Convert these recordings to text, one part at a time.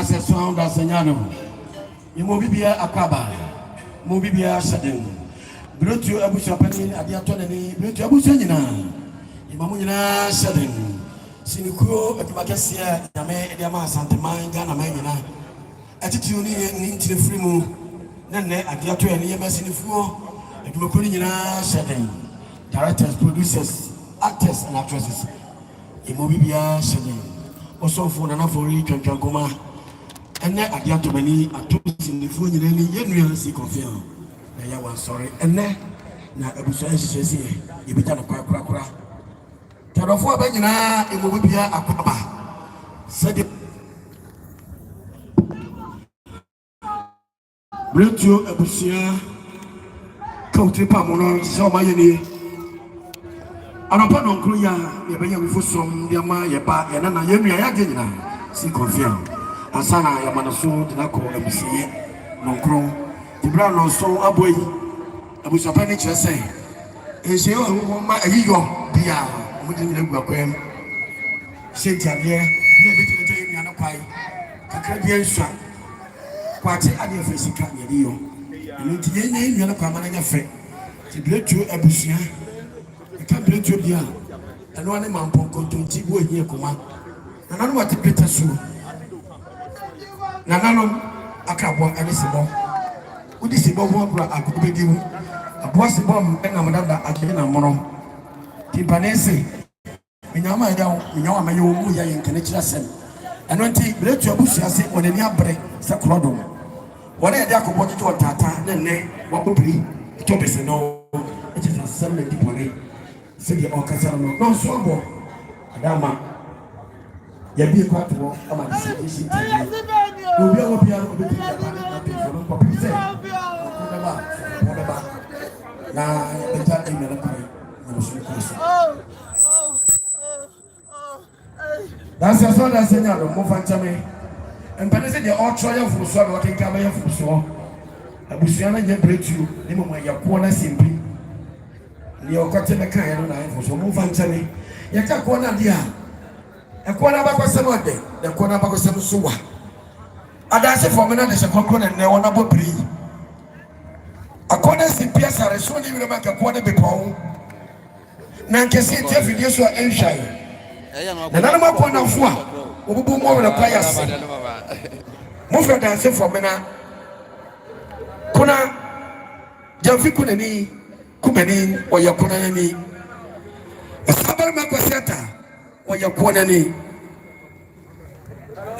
That's a sound that's a nyano. You mobibia akaba. Mobibia sadin. Brutu abusapani adiatonani. Brutu abusanyina. Imamunyina sadin. Sinikuo atumakesia yame ediama santeman Ghana manyina. Attitude ni ntire frimu. Nene adiatonani yama sinifuo. Atumakoni nyina sadin. Directors, producers, actors and actresses. Imobibia sadin. Also for Nana Fori Kankoma. And then I got to many atoms in the phone in any year, see confirm. I was sorry. And then now I was says here, you become a crack. Tarafor Bagina, Imobibia Aquaba. Said Bluetooth Abusia, Country Pamono, so my and upon Uncle Ya, you bring you for some Yama, Yaba, and then I am Yagina. See confirm. Asana Yamanaso, the Nako, MC, Noncro, the Brown also Aboy, Abusapani Chase. And she my ego, Bia, wouldn't look like him. Saint Javier, here between the Jane and a pie, a Caribbean shot. Quite a idea for Sika, Rio. And the name you're a permanent friend. To blow to Abusia. I can't blow to Bia. And one man Ponko to Tibu here, Command. And I know what the Peter Sue. Nanano akabwa anisibo udisibo bwa akubediwu abwasi bom na madada akena mono timpanese minyama ya minyama mayo mu ya yenkene kira sem eno nti bretu abusu ase onani abre sakrodom wona ya akobwo to tata na ne wakobiri to bese no it is a seven dipole se de okasara no so abo adama ya bi kwato ama disi Obi awo bia obi ti ya na pe fo no ko pe se na eja emi na kai na so ko so that's a son that's enya mo fanchame empane se de otro ya fu so be wakenka ba ya fu so abusua na je bretu ni mo ya ko na simpi ni okote me kan ya no na fu so mo fanchame ya ka ko na dia e ko na ba ko se mo de de ko na ba ko se so wa Adase for me na de sekokon ne wona bobri akona simpia sare so ni wile maka ko na bepo na nkesi tie video so enhwai na nana ma ko na fu a obubu mo wele kwa yase mo fe dance for me na kuna jamfi kuna ni kumeni oyakuna ni sabar ma ko seta oyakuna ni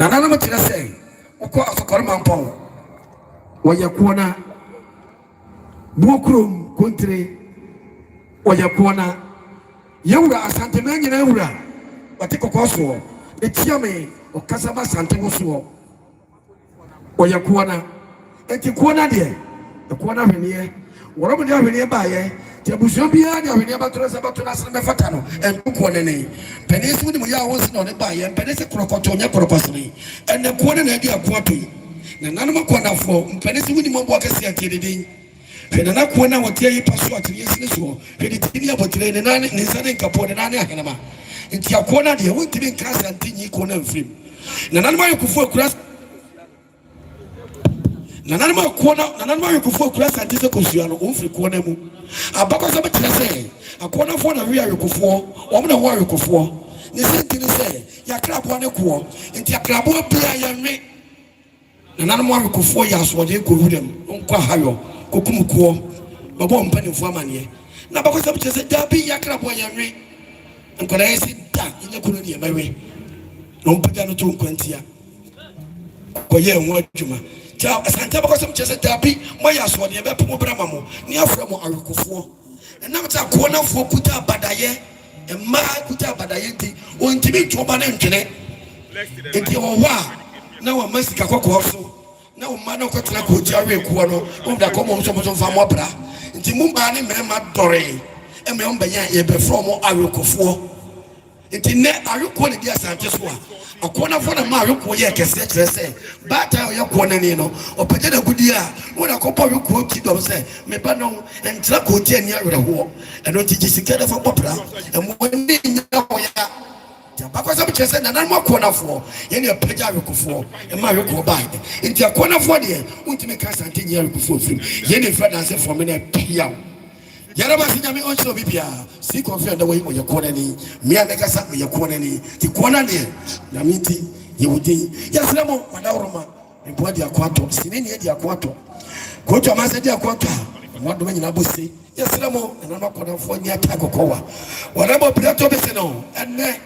na nana mo tira sei uko asokor mampon wayakuna bokrom kontre wayakuna yewura asante na nyina yewura watiko koso etiame okasaba asante ngoso wayakuna eti kuona de kuona hwenie woromo de hwenie baaye tebuso bia de hwenie batoro asene mefata no enko nene penisi mu ya wonsi no ne baaye penisi krokoto nya krokosini ene kuona na dia kuapi na nanoma kuona fo penisi mu ni mo akasi akidedin hwena na kuona wotia yi paso atiri sini so hwedi tini abotire ne nane ne sane nkapo ne nane akanama nti akuona de wontimi nkasa antinyi kuona mfrim na nanoma yekufu akura nananuma yekufu akura santise kosua no omfiri kuona mu abakwa se betre se akuona fo na wi ayekufu o na wo ayekufu ne sentini se yakrabo ne ko nti yakrabo bia yanwe nananuma ayekufu ya so de ko wudem nkwa hayo kokumukuo babo mpanifo amane na abakwa se betre se dabi yakrabo yanwe nkola yesi da nya kuno ne mawe no mpaga no to nkwantia koye enwo adwuma ja asante bakosem chese dabi moya so ne be pomo brama mo ne afra mo awekofo na mta ko na fo kuta abadaye emma kuta abadaye ti ontimi toba na ntwene enti owa na wa masika kokko so na o ma na ko tena ko jawe ko no o da ko mo so fa mo bra nti mu ba ne mema dore e me o mba ya ye be from awekofo nti ne aweko ne dia asante so a akona fo na ma aweko ye kese kese bata o ye ko na ni no opete na gudi a wo na ko pa aweko ti do se me ba no entra ko ti ani awere ho eno ti jisika da fo popra e mo ni nya ho ya Because I'm just saying, and I'm not corner for any page I look for, and my local buy. Into a corner for the won't make us until you look for free. Yenny friend answer for me, Pia. Yarabasina on show Bibia, see confirm the way with your corner, me and make us up with your corner, the corner there. Namiti, you would think, yes, Ramo, Madaroma, and what the aquato, Sinini the aquato. Go to Master the aquata, what do you know? Say, yes, Ramo, and I'm not going to afford near Tagokoa. Whatever Plato Beseno, and then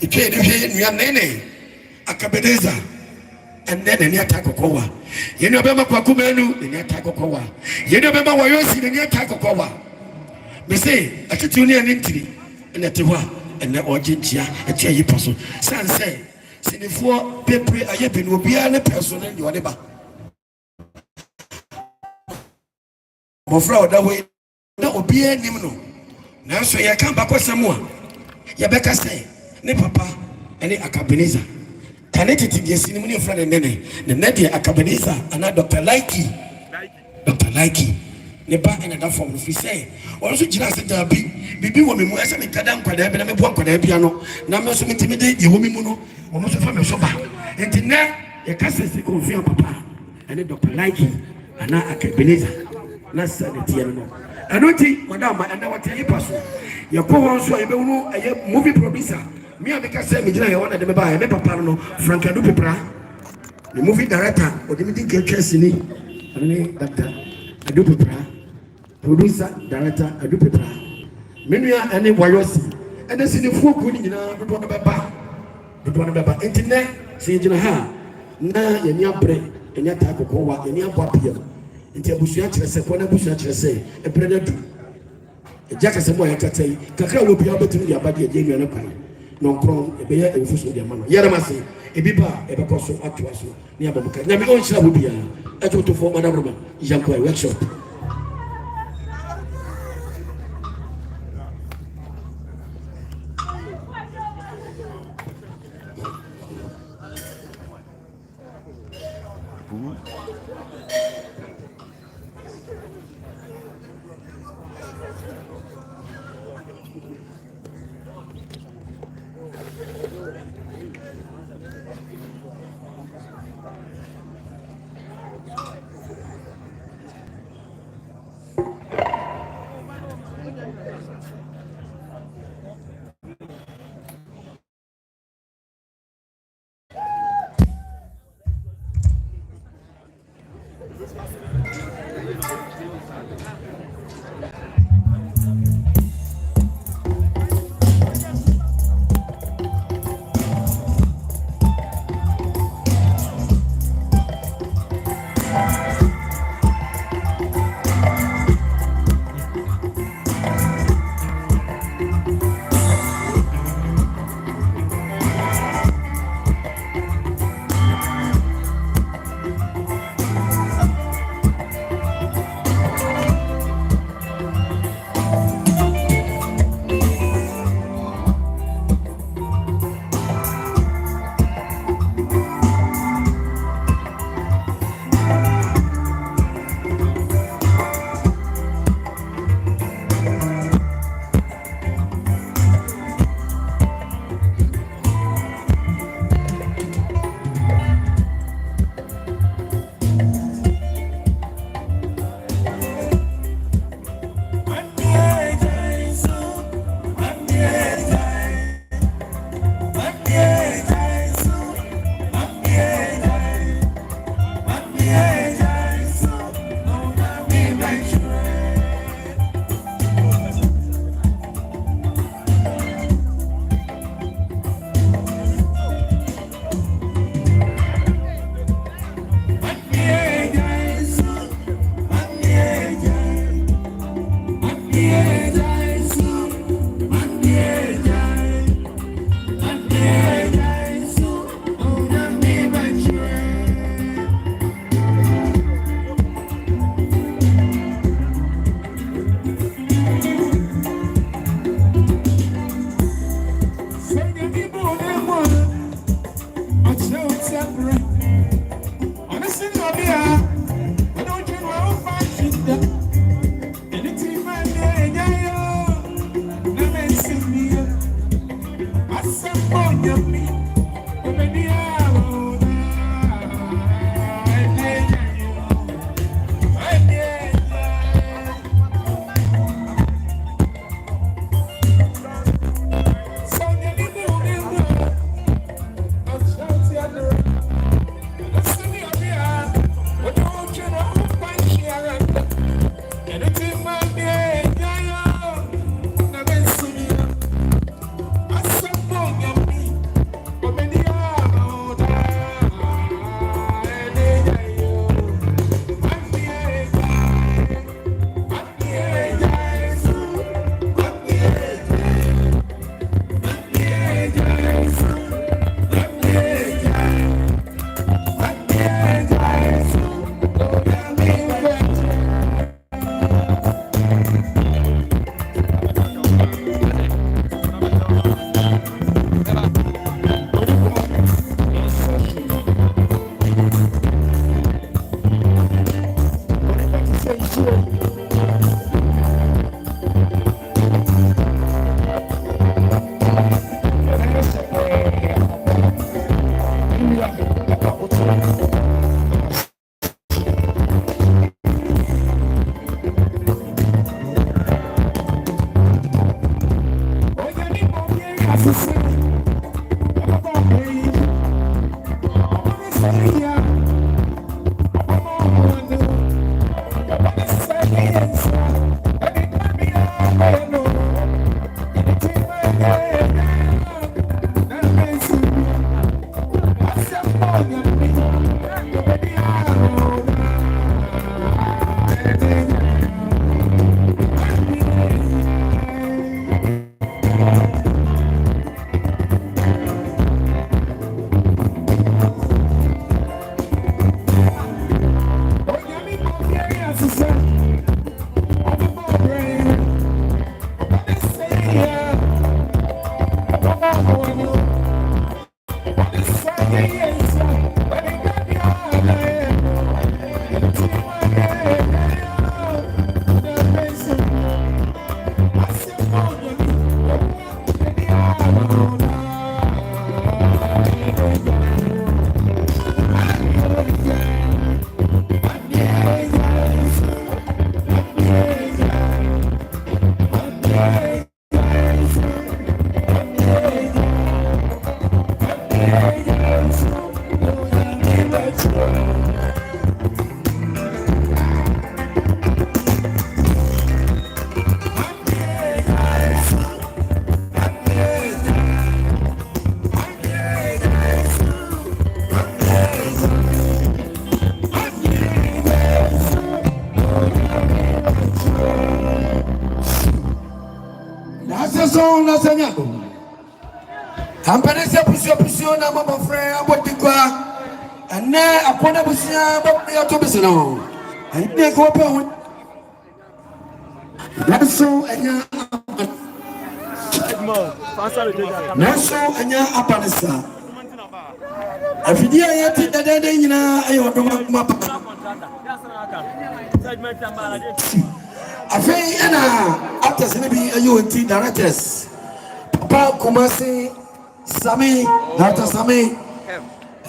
it came in your nene, Akabedeza. And then the near Tagokoa. You know, Bema Kwakumenu, the near Tagokoa. You know, Bema Wayosi, the near Tagokoa. Me say, I took you near an entry, and at the one, and the Orgintia, a chair person. San say, Sinifua, paper, I have been will be a person in your neighbor. Mofra, that way, that will be a nimno. Now, so you come back with someone. Yabeka say, ne papa, and the Akabeniza. Connected to the cinema friend and Nene, the Nadia Akabeniza, and Dr. Likey. Dr. Likey. Ne ba ena da form fi say also jira se da bibi wo me mu ese me kada nkwada bi na me bo nkwada bi ano na me so me timi de ye wo me mu no wo mo so fa me so ba enti na ye ka se se ko fi papa ene Dr. Likey ana Akabeniza na sa de tie no anoti madam anda wate ye paso ye ko won so ye be wonu ye movie producer me abeka say me jira ye wona de me ba ye me papa no Frank Adu Pepra the movie director odimi di ke twesi ni ene Dr. Adu Pepra producer, director, I do paper. Many are any wayosi. And the city for good in a good one of a internet, say in a ha. Na your brain, and your type of coa, and your papia. Until Bushach said, when a Bushach say, a predator. A jackass and boy, I can say, Kaka will be able to be about your genuine empire. No crown, a bear, and fish with your man. Yaramasi, a biba, a bacoso, actuaso, near Babuka. Now, my own shall be a to form another room, Janko workshop. Ampanese pusio na mama frère abotikwa ene akona busia bo ya to bisino ene ko pe ho naso enya apanesa afidia yati dadade nyina ayo do mapa afei ena actors ne bi ayo anti directors Papa Kumasi Sami, Dr. Sami,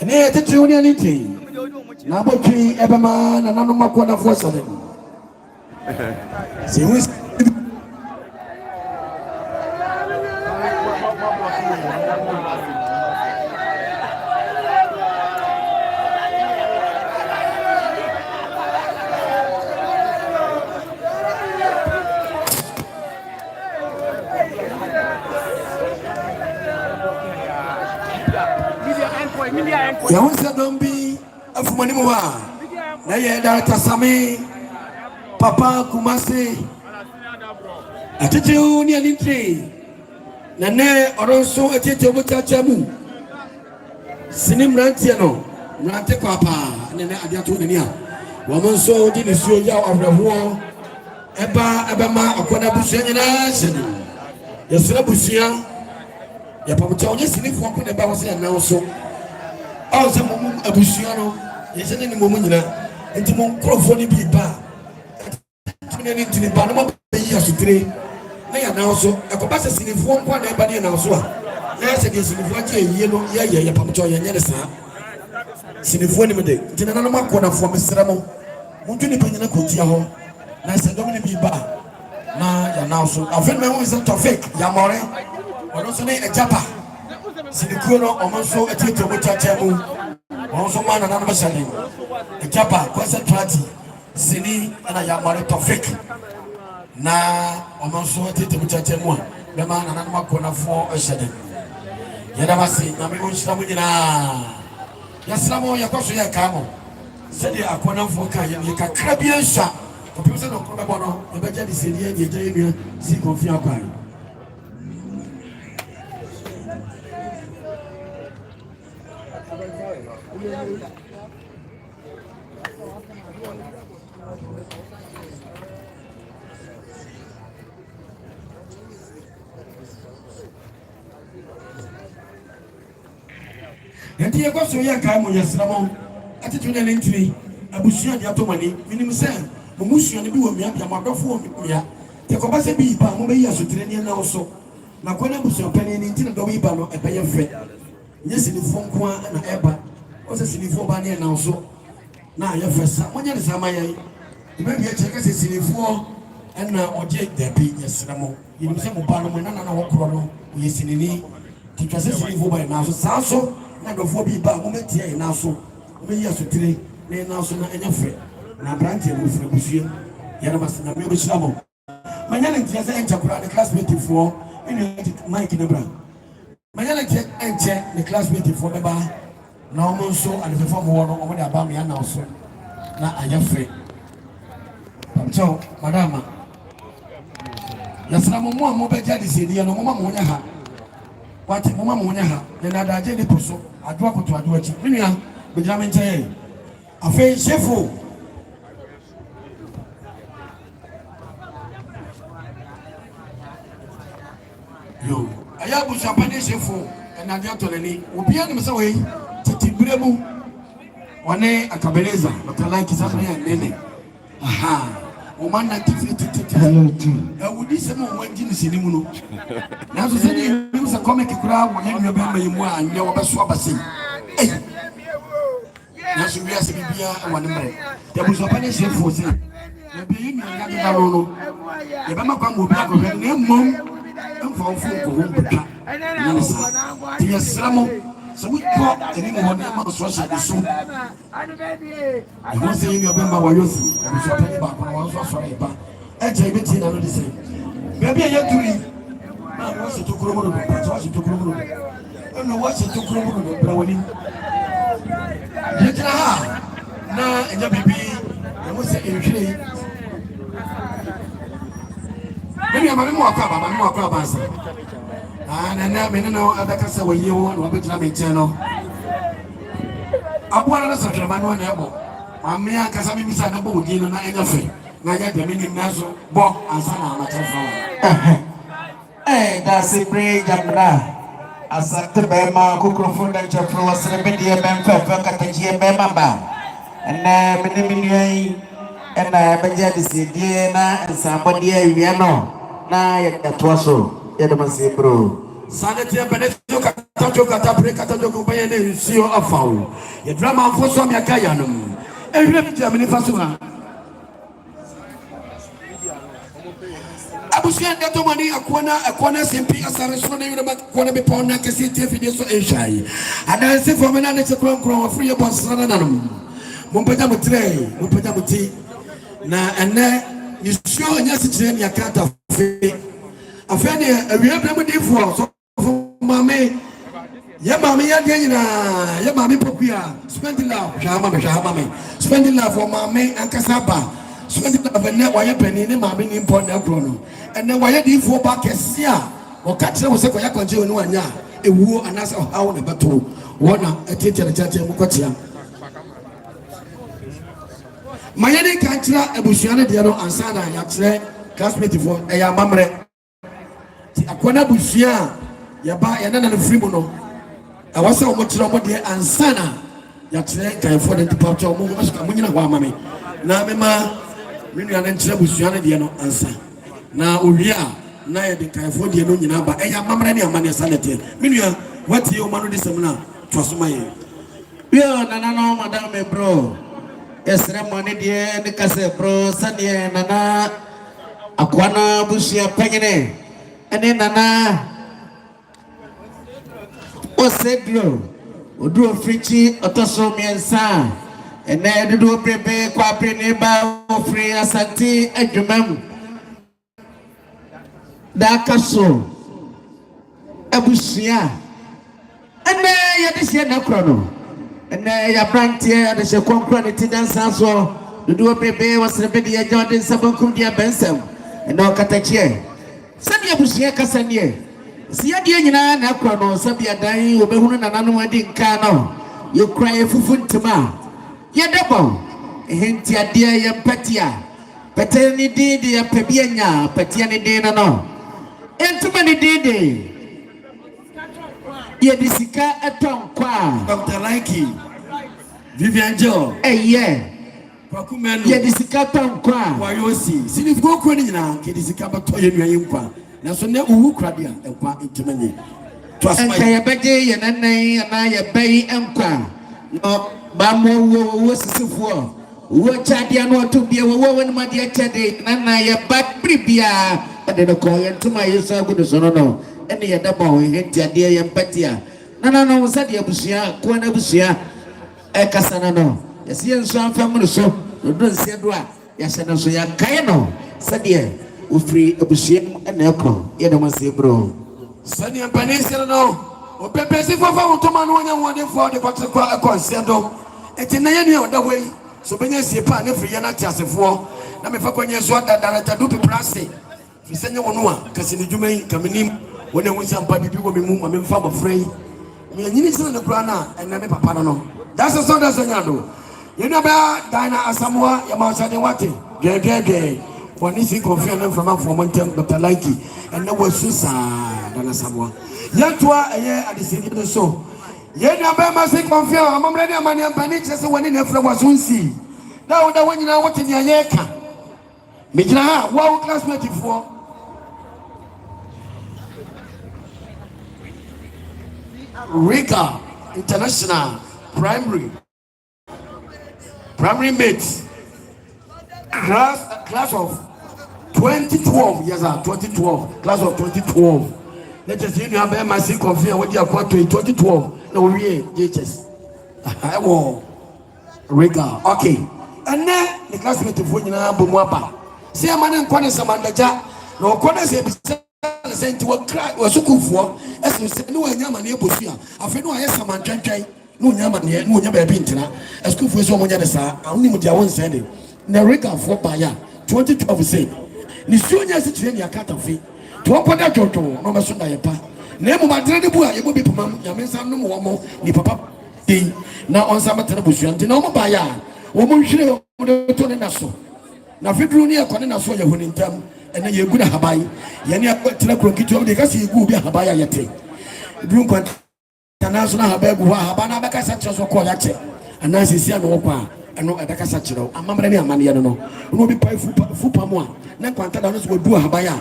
and here to tune anything. Number 3, Eberman, and another Makwana for something. See who is Yawansa Dombi Afumanimuwa Naye Dr. Sami Papa Kumasi Atiti uni alinti Nane Oronso atiti obutachamu Sinim rantiano Mrante kwa pa Nene adiatu nenia Wamonso di nisuo ya awrahuo Eba akwana busia nyina seni Yasura busia Yapamucha onye sinifu wako neba wasi ya naoso Aze mumu abusia no yesene ni mumu nyina enti mo nkrofo ni bi ba tuni ni tuni ba no ma yi asutire na ya na oso akoba se sinifo nko na ba ni na oso a na se ke sinifo ake yiye no ya pamcho ya nyere sa sinifo ni mede enti na no makọ na fo mesra mo muntu ni panyana ko tia ho na se dom ni bi ba na ya na oso afen me ho is Tofik ya more ono so ni ejapa Sinikuo no omonso atete omochacha mu onso mana na nabashani ejapa kwasa trati sini ana ya mare Tofik na omonso atete omochacha mu be mana na makona fo ehede yeda basi na me onshira mu nyina yasramo yakoso ya kamo sedi akona fo ka ye kakra bi ansha opimse no ko be bono e be jadi sedi e je emi si konfi akwa Nti ye kwaso ye kai mo yesramo atitu ne ntiri abusua dia to mani minim se mo musua ne bi wo mia bia madofo mia te ko ba se bi ba mo be yi asotire ne na so na ko na busua pani ne ntiri do bi ba no e be ye fe nye sinifo nko na eba o se sinifo ba ne na so na ye fe sa mo nye ne sama ye e be bi e cheke se sinifo na oje debi yesramo yinim se mo ba no mo na na wo kro no ye sinini ti kase sinifo ba na so sa so na dofo bi ba mo metie na so mo yi asotire ne na so na enya fe na branche mo fre busua ya na masina me obishira mo manya ne ntia se encha kura ne classmate fo ene Mike ne bra manya ne ntia enche ne classmate fo be ba na o mo so ade fo mo no o mo da ba me ya na so na anya fe pamcho madama yasra mo mo be jadi se dia no mo ma mo nya ha wati mo ma mo nya ha ne na da je ne poso ado akoto ado achi menua be jame nche afei chefo yo aya bu sapane chefo na dia toleni obi anim se we titibire mu one akabeleza batalaki sabre ya nene aha o man na tifiti wudi se mo wanji ni sinimu no na so se ni se comic kura wo ye nwa ba mayimu a nya wo beso abase eh na so wi ase bibia wone mre ya bu sapane chefo se na bi yi nya ga no ye ba makwa mo bi akọ ne mom mfa mfu ko ho beta ne sa ti yesramo so we go any mo na ma so sha so I say you remember what you see and so tell back when one so e ba e je bi ti na no dey baby e yeturi na wo se to kuro mo do so se to kuro mo do no wo se to kuro mo do bra woni ye kira ha na enja bibi e mo se e hwere baby amami mo akwa ba sa na me no adaka se wo ye wo no betira me nche no abuara na sakrama no na ebo mame akasa me bisa na bo odi no na enya fe na ya de me ni nazo bo ansa na amacha fa da se pray jamna asante be ma kukrofo da chafro wasre be die be mfa kataji be mamba na me ni ai na be jadi se die na nsabo die awia no na ya toaso ya de mase bro sanete benezo kata pre kata jogo baye ne sio afawo ye drama fo so me kaya no e hwe bi jamini faso ha abusia ndato mani akona simpi asare so na yure ba kona be pon na kesi tie fide so enshai adanse fo me na ne chekron kron wa free boss sana na no mo mpeta muti na ene ni sio anya sikire ni akata fe afani awie bra mu difo so mame ya de nyina ya mame pokua spend love hwa mame spend love for mame ankasa ba spend love ne wa ya pani ne mame ni mpo na kro no ene wa ya difo ba kese a o ka kire wo se ko ya konje onu anya ewuo anasa hawo na beto wona etete chache mu kwatia mayani kan kira ebusuane de no ansana ya kire classmate for ya mamre akona busua ya ba ya nana no free mu no awasa o mo kira mo de ansana ya kire kan for the departure mo mo so ka mo nyina ho amame na me ma me nua na kira busuane de no ansa na owia na ya de kan for de no nyina ba ya mamre ne amane sanete me nua wati o ma no de semna to so maye yo nana no madam me bro esre money de ne kase bro sanie nana akwana busia pengene ene nana osedro odu ofrichi otoso miensa ene dudu prebe kwa prene ba ofri asanti adwumam da kaso abusia ene yadisia na krono ene ya brantie adese konkro ne tidansa so dudu prebe wasrebe de ya jordan sabonkum dia bensam ene okatachie sabi abusia kasanie sia die nyina na krono sabi adan obehunu nananu adi nka no ye kra ye fufu ntima ye debo ehenti ade ye mpatia pete ni didi ya pebia nya patia ni dina no entuma ni didi ye disika eton kwa Dr. Likey Vivian Joe kwakumenu ye disika ton kwa wayosi sinif go ko ni nyina ke disika bato ye nuayi kwa na so ne uwu kradia kwa ntimanye to asma ye beje ye nanan na ye bai enkwa no ba mo wo sisifo wo chadia no to bia wo woni ma dia chade nanan ye ba bribia de no ko ye ntuma ye so agudo so no ene ye da ba ho henti ade ye empatia nanan no sa de abusua ko na abusua kasana no yesi enso afam no so do nse do a yasana so ya kai no sade ofri abusua ene ekro ye do mase bro sani ampanisi no opepesi fofa utoma no nya wode fo de kotre kwa akonse do eti na ye ne oda wei so benya sie pa ne frie na tiasefo na me fa kwanye so dadara ta dupi prase fi senye wono a kasi ne dwumai kamenim wona hu sampa bibi wo me mu ma me fa bo frei me nyini sene ne kura na ena me papa no that's so that's nyado you know ba Dina Asamoah ya ma chade wate gege woni si confia na from montem Dr. Likey and no was susa Dina Asamoah yatwa eye adesini no so ye na ba ma si confia amamre ne amani ampani chese woni na fra wasunsi na oda wonyina wote ne ayeka me gina ha wa classmate fo Riga International Primary mates class of 2012 yes sir 2012 class of 2012 let us see you have massive confidence what you are going to 2012 no we JHS I will Riga okay and then the classmate for you na bomu aba see amane nkwane samandaja no kone se senti wa cry wa sukufo ese ne wa nyama na ebosu a afi no aye samantwantwan no nyama ne no nyama bi ntina sukufo so mo nya de sa awoni mu dia won sende na Riga for baya 2012 say ni suonya se tire ne akata fi to okoda toto no meso na yepa na emu madre de bu a yebo bi pamam nyame nsam no mo mo ni papa den na onsa matana bosu ntina o mo baya wo mo nhwire o de to ne naso na fidru ni akone naso ya honi ntam ene ye guna habai ye ne akotira krokiti o de ka se gu bi habai ayete bi nkwa tanaso na habai gu ha haba na beka sa tire so ko ya che ana sisi anu kwa eno edaka sa tire amamre ne amane ye no no bi pai fupa mo a na kwanta da no so du habai a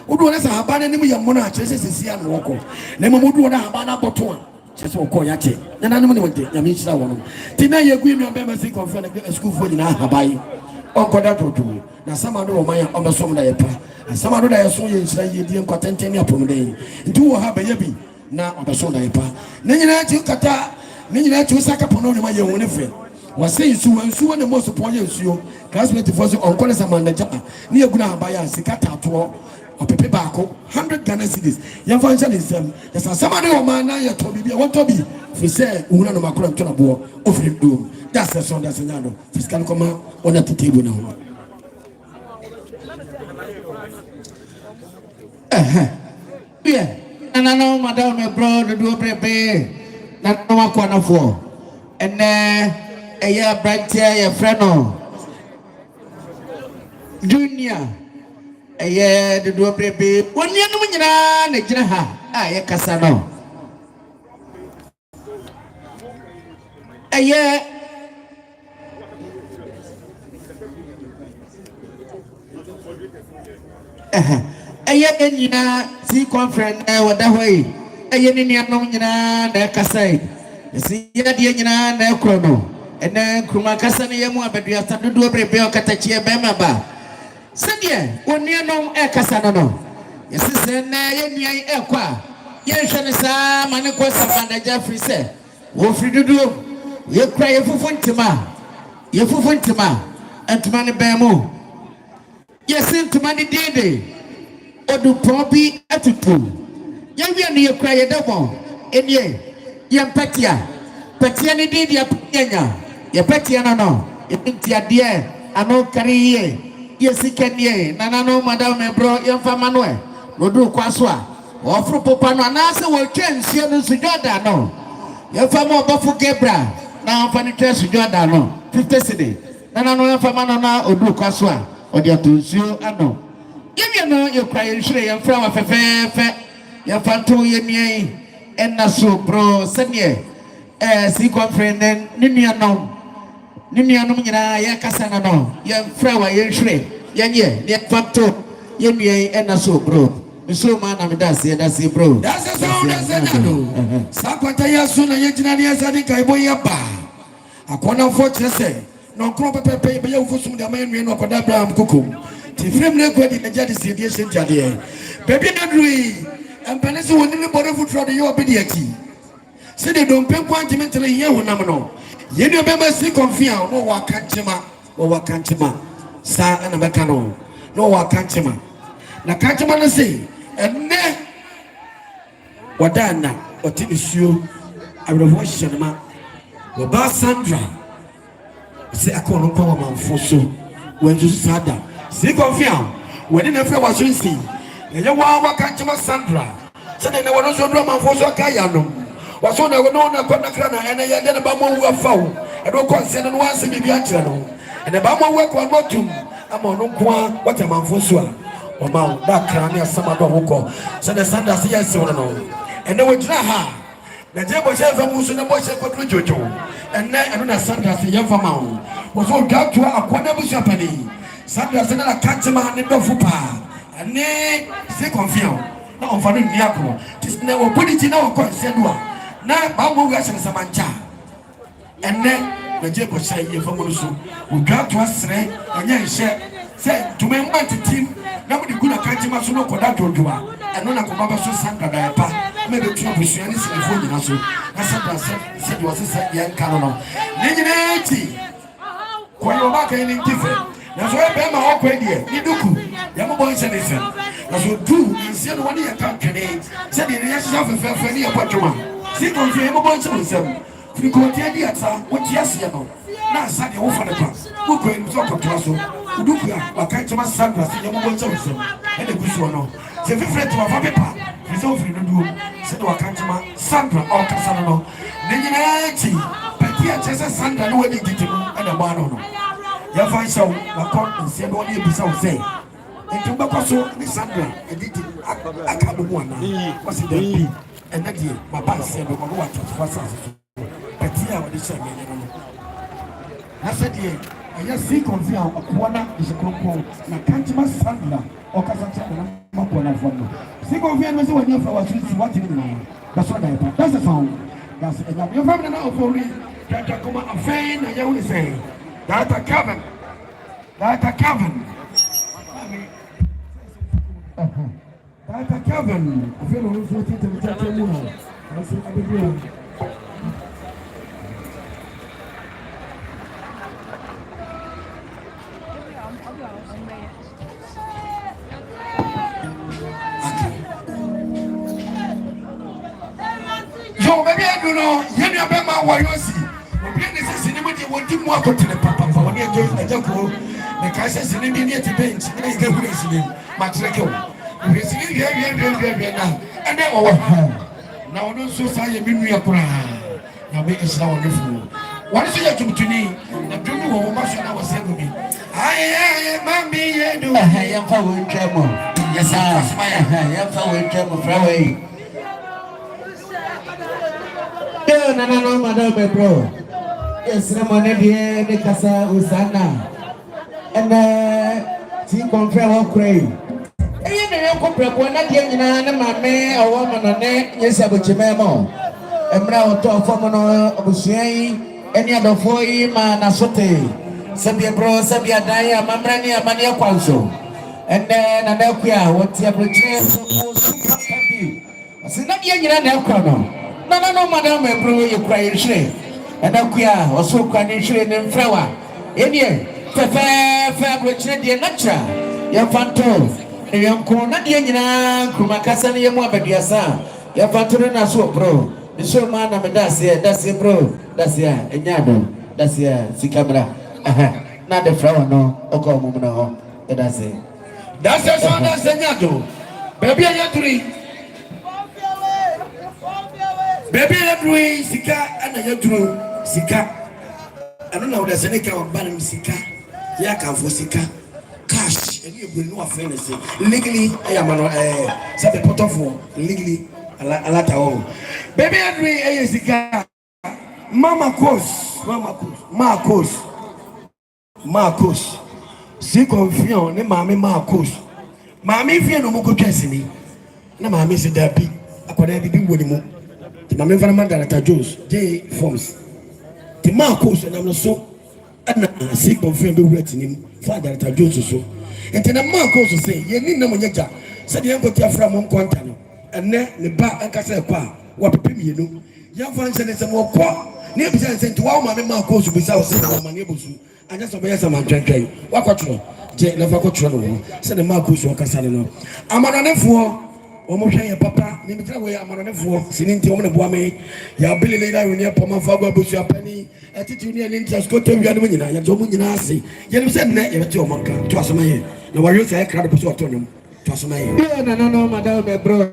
odu na sa habai ne nim ye mo na che sisi anu ko na mo du na habai na boto a che so ko ya che na nanim ne wonte ya me chira wono ti na ye gu mi on be ma si confia na school fo nyina habai onkoda toto na sama no roman obesom da yepa sama no da yeso ye nchira ye die nkwatenten apomden nti wo ha ba ye bi na obesom da yepa ne nyina ti kata ne nyina ti usaka pono ne ma ye woni fe wase nsu ne mo so po ye nsuo classmate for so onkoda sama na japa ne eguna abaya sikata to opepe baako 100 Ghana cedis ye fa ncha lesem yesa sama no roman na ye to bibia won to bi fi se uhuna no makora ntona bo ofiri do that's the song that's nyado fiscal koma on the table now yeah na no madam me bro do prepare na no akona fo ene eya brantia ye freno junior eye do prepare woni anu nyina na gina ha ye kasa no eye nyina si conference wada hoyi ni nianom nyina na kasai si ya de nyina na ekro no ene kruma kasa ne yemu abadua sadodo brebe okatachie bema ba sedie onianom kasa no yesese na ye nian ekwa ye hwe ne sa mane ko sabanda jafri se wo fridudu ye kra ye fufu ntima antuma ne bemu yesin ntuma ne dede odu probi atutu yawi anu ye kra ye dabo enie ye mpatia patia ne dede apanya ye patia no entia de ano kariye ye sikanie nanano madam me bro ye mfa manuel odu kwaso a ofru popa no anase wo twensie no sujoda no ye fa mo bofu gebra na mfa ne twensie sujoda no 50 cedi nanano ye fa mano na odu kwaso a odi atonsuo ano yemi no ye kwa ye hwire ye mfra wa fefefe ye fanto ye miai ɛna so bro sɛdeɛ si kɔmfrɛ ne nuanom nyinaa yɛkasa na no yɛmfrɛ wa yɛnhwerɛ yɛnyɛ ne yɛfa to yɛnnua ɛna so bro so man na me that's it bro that's the sound that's it sakwata yaso na yegyina ne yɛsade kaibɔ yɛba akɔna fo kyerɛ sɛ na ɔkoro pɛpɛpɛ bɛyɛ wo fosum de amayɛ no akɔda Abraham kokom ti frem ne kwadi na gya de sie die hyɛntiadeɛ baabi na drui ɛmpɛne sɛ wɔne ne bɔne foforɔ de yɛ ɔbɛdi akyi sɛde dompe nkwa nkyeme ntere yɛ honam no yɛne ɔbɛma si kɔmfi a na wɔwɔ akankyema saa ɛna bɛka no na wɔwɔ akankyema na kankyema no se ɛnɛ wɔda na ɔte nsuo awerɛhoɔ hyehyɛ no ma wɔbaa Sandra sɛ akɔ no nkwa wɔ manfo so wɔnsusu saa da si kɔmfi a wɔde na afrɛ wɔ so nsi ɛyɛ wɔa kankyema Sandra sɛde na wɔno nso duro manfo so aka yɛ anom wɔso na wɔno na kɔ nakra na ɛnɛ yɛde ne ba mɔ wu afa wo ɛde wɔkɔ nsɛ no no wansɛ biribi akyerɛ no ɛnɛ ba mɔ wu akɔ no atum ama ɔno nkoa wɔte manfo so a ɔma wo da kra ne asɛm adɔ wokɔ sɛde Sandra se yɛ sew no ɛnɛ wɔgyina ha na gye bɔhyɛ mfa mu so na bɔhyɛ kɔduro dwodwo ɛnɛ ɛno na Sandra se yɛmfa ma wo wɔso ɔdwa toa akɔda busua pani Sandra se na na kankyema ne dɔfo paa ɛne se kɔmfia na ɔmfa no nni akɔ na wɔbɔde kyi na wɔkɔ nsɛ do a na bammɔ wu ahyɛ no samankyɛ ɛnɛ na gye bɔhyɛ yɛmfa mu no so ɔdwa toa serɛ ɛnyɛ nhyɛ sɛ ntoma mma ntetim na mode gu na kankyema so no kɔda dwodwo a ɛno na kɔba bɛso Sandra da ɛpa ma bɛtu abusua ne sinifoɔ nyina so na Sandra sɛdeɛ ɔse sɛ yɛnka no no ne nyinaa akyi kɔyɛ ɔbaaka yi ne nti fɛ na so ɔyɛ bɛrima ɔkɔ deɛ ne duku yɛmobɔ nhyɛ ne nsɛm na so du nsia no wɔne yɛka twene sɛdeɛ ne yɛhyehyɛ fɛfɛɛfɛ ne yɛbɔ dwoma si kɔmfie yɛmobɔ nhyɛ ne nsɛm firi kɔɔteɛ di ata wote aseɛ no na asa deɛ wofa ne pa wokɔ anim sɛ ɔkɔtoa so woduku a waka nkyɛma Sandra sɛ yɛmobɔ nhyɛ ne nsɛm ɛne gu soɔ no sɛ fifirɛ te wafa pepa firi sɛ wofiri no duo sɛde waka nkyɛma Sandra ɔkasa no no ne nyinaa akyi pɛti a kyerɛ sɛ Sandra ne wadi gyiti mu ɛna bɔa no no yɛfa nhyɛ wo nakɔ nsia no wɔne yɛbisa wo sɛ nti wobɛkɔ so ne Sandra ɛdidi aka no mu anaa wɔse da bi ɛnɛ deɛ maba nsia no ɔno watɔtofa sase so pɛti a wɔde hyɛ mɛnyɛ no no na sɛdeɛ ɛyɛ si kɔmfi a ɔkoa na hyɛ kronkron na kankyema Sandra ɔkasa kyerɛ no mabɔ nafoɔ no si kɔmfi a no sɛ wɔne afra waso nsi wate no nyinaa bɛsɔ da ɛpa that's the sound that's ɛnyam yɛmfa mena na ɔfɔri twatakoma afɛn na yɛwo ne sɛ Dr. Kevin. Dr. Kevin. I feel like we're going to take a look. I see what we're doing. So, maybe I don't know. You know about what you see. Wodi mu akotene papa woni ejako me ka se sini bi ni eti bench na ike hu sini ma treke wo we sini hwe na ene wo na wono so sa ye mi nua kura na be isra wo nefu woni so ye tumtuni na dumi wo ma so na wo se gumi aye mami ye do ye fa wo ntwemo yes sir ye fa wo ntwemo fraway no madam bro. Yes, Ramone de Casa Usana and T. Confrero Cray. And you know, one again, my man, a woman on it, yes, I would memo. And now talk for Mono Obusier, any other for him, and Asote, Sabia Bro, Sabia Dia, Mamrania, Mania Quanso. And then Anakia, what's your return? I said, not young in an Elcrono. No, madam, bro, you cry shame. And Akia also crying shame and flower. Indian, fair, which Indian nature. Your phantom, a young corner, Yana, Kumakasani, Yamabadiasa. Your phantom, and so, bro. The show man, I'm a that's it, bro. That's here, and Yado, that's here, see camera. Not the flower, no, Oko Mumano, that's it. That's the sound that's the Yado. Baby, I agree. Baby, I agree, Sika, and I agree, Sika. I don't know there's any kind of banning Sika. Yeah, can for Sika. Cash, and you will know a fantasy. Legally, I am a pot of legally, I alata wo baby adri eyesika Marcos si confiant ne maame Marcos maame fie no mo ko twasini na maame se dabi akoda bi woni mu ti maame fana man Director Jones J Forms ti Marcos na no so ana si confiant be wura tinim fa Director Jones so enti na Marcos say ye ni na mo nyaja se de enko ti afra mo konta no enne ne ba anka se kwa wa pepe mienu ya fa nse ne se mo kwa ne bi se nti wa maame Marcos bi sa o se na maame bosu anya so be ya sama twenkai wa kwatro je na fa kwatro no se ne Marcos o kasa no amanonefo o mo hwe ye papa ni mi tira we amanonefo sini nti o mo ne boa me ya belele da we ne poma fa gwa bosu apani etiti ni ni nti skoto wi anu nyina ya zo mu nyina ase ye ni se ne ye beti o manka to asoma ye na wa yo se kra de bosu oto nyum to asoma ye no madam me bro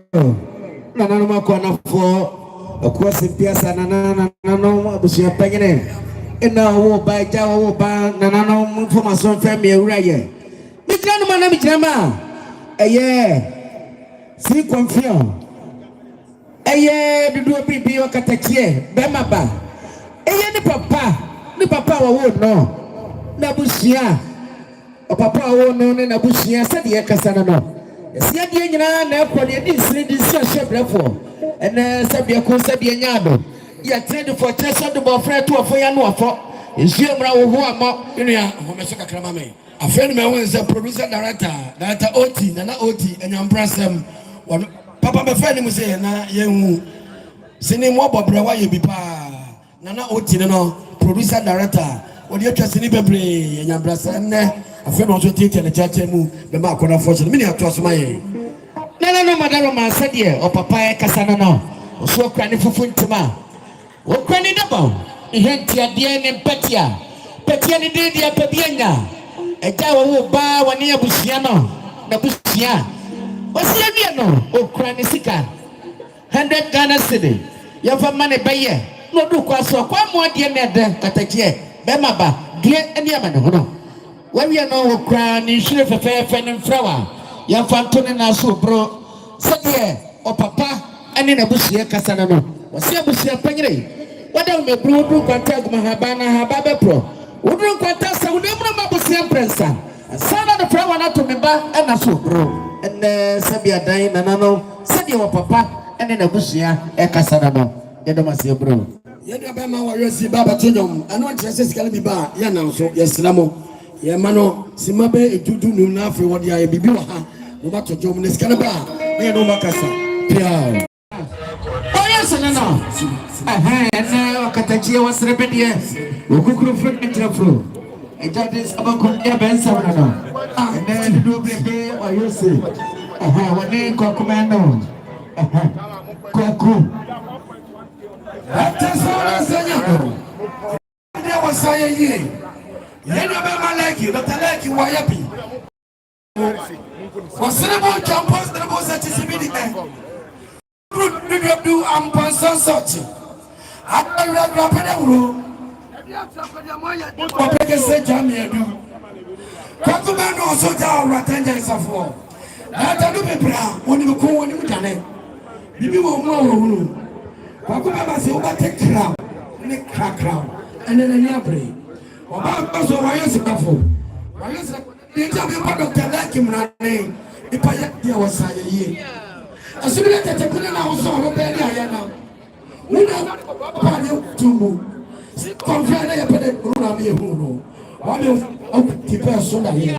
no ma ko na fo akwa simpiasa no bosu apani ina wo ba ja wo ba no information fa me ewura ye mi tira no ma na mi tira ma si confiant dudu bibi okatachie bema ba ni papa wo no na busia o papa wo no ne na busia se de kasa no sia de nyina na ekọ de di siri di sia shebrefo ene se bia ko se de nyaado ya trade for chest de bofre to ofo ya no ofo nsuo mra wo ho amo inu ya ho me so kakra ma me afeni me won se producer director OT na OT enyamprasem papa be fa ni mu se na yenhu sini mo bobra wa ye bi pa na OT no producer director wodi atwa sini bebre enyamprasem ne afeni on so tete na chache mu be ma akona fortune mini ato asoma ye no madaro ma se de o papa e kasa no o so kra ne fufu ntima o kra ni dabo ihenti ade ne petia ni de dia pebianya eja wo ba woni abusia no na busia osia bia no okura ne sika 100 Ghana cedi ya fa mane baye no du kwa so kwa mo de ne de katakie be maba de ene ama ne hono wa bia no okura ne hire fefe ne mfrawa ya fa to ne na so bro sede o papa ene na busia kasa no osia busia panyire wada me bro du kwanta guma haba be pro wudun kwanta sa wudun ma busia prensa sana the flower na to me ba na so bro ene sabia dan na no sadia wa papa ene na busia e kasa na no ye do masie bro ye do ba ma wa yosi baba tonyom ano ntrese sikala bi ba ya na so ye silamo ye ma no simabe etudu nu na afre wodi aye bibi wa ha no ba tojom ne sikala ba ye no makasa pia yes no ene wakatachie wasrebedie okukuru furniture flow Ejadis abakon ya bensa no ene do bebe wa yose wani ko komando koku atasana senya nde wasaye ye yendo be malaki do talaki wa yapi wasrebo campus de bo satisibidi do ampansan sorti akara grapede wuro Opeke se jami edu. Kakuma no so ja ratanja isafo. Na ta do bebra woni ko woni mutane. Bibi wo mu awuru. Kakuma ba se oba take crown. Ne crown. Ene na ni abre. Oba ba so wa yesu kafo. Wa yesu ni ja bi pa Dr. Laki mrane. Ipa ya dia wasaye ye. Asubile tete kuna na so ro be ni ayana. Una pa ni tumbu. Confia na ya pede runa mi huno. Wame o tipe so na ye.